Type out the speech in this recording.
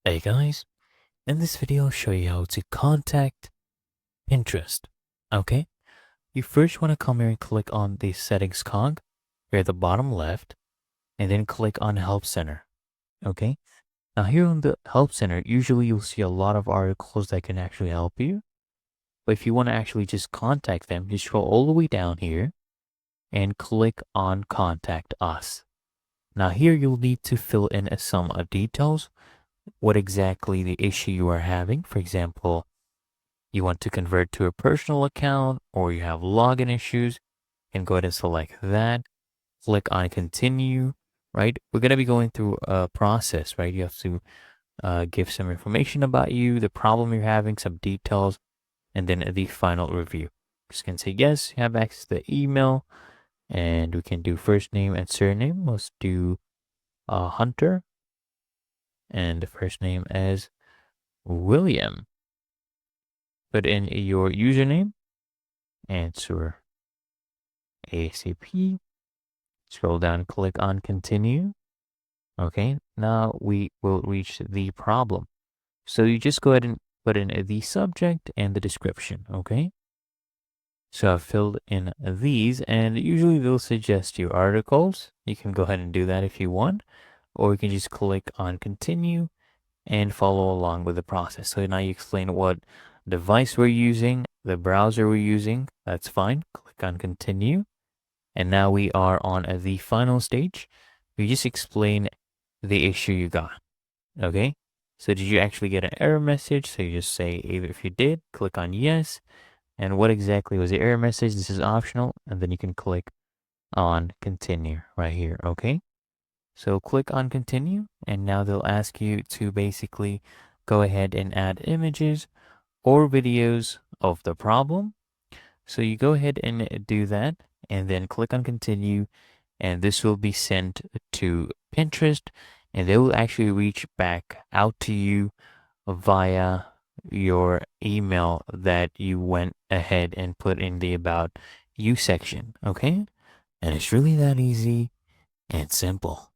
Hey guys, in this video I'll show you how to contact Pinterest. Okay, you first want to come here and click on the settings cog here at the bottom left and then click on Help Center. Okay, now here on the Help Center, usually you'll see a lot of articles that can actually help you. But if you want to actually just contact them, just scroll all the way down here and click on Contact Us. Now here you'll need to fill in some details, what exactly the issue you are having. For example, you want to convert to a personal account or you have login issues, and go ahead and select that. Click on continue, right? We're going to be going through a process, right? You have to give some information about you, the problem you're having, some details, and then the final review. Just can say yes, you have access to the email, and we can do first name and surname. Let's do Hunter, and the first name as William. Put in your username, answer ASAP. Scroll down, click on continue. Okay, now we will reach the problem. So you just go ahead and put in the subject and the description. Okay, so I've filled in these, and usually they'll suggest you articles. You can go ahead and do that if you want, or you can just click on continue and follow along with the process. So now you explain what device we're using, the browser we're using. That's fine. Click on continue. And now we are on the final stage. You just explain the issue you got. Okay. So did you actually get an error message? So you just say, if you did, click on yes. And what exactly was the error message? This is optional. And then you can click on continue right here. Okay. So click on continue. And now they'll ask you to basically go ahead and add images or videos of the problem. So you go ahead and do that and then click on continue, and this will be sent to Pinterest, and they will actually reach back out to you via your email that you went ahead and put in the About You section. Okay, and it's really that easy and simple.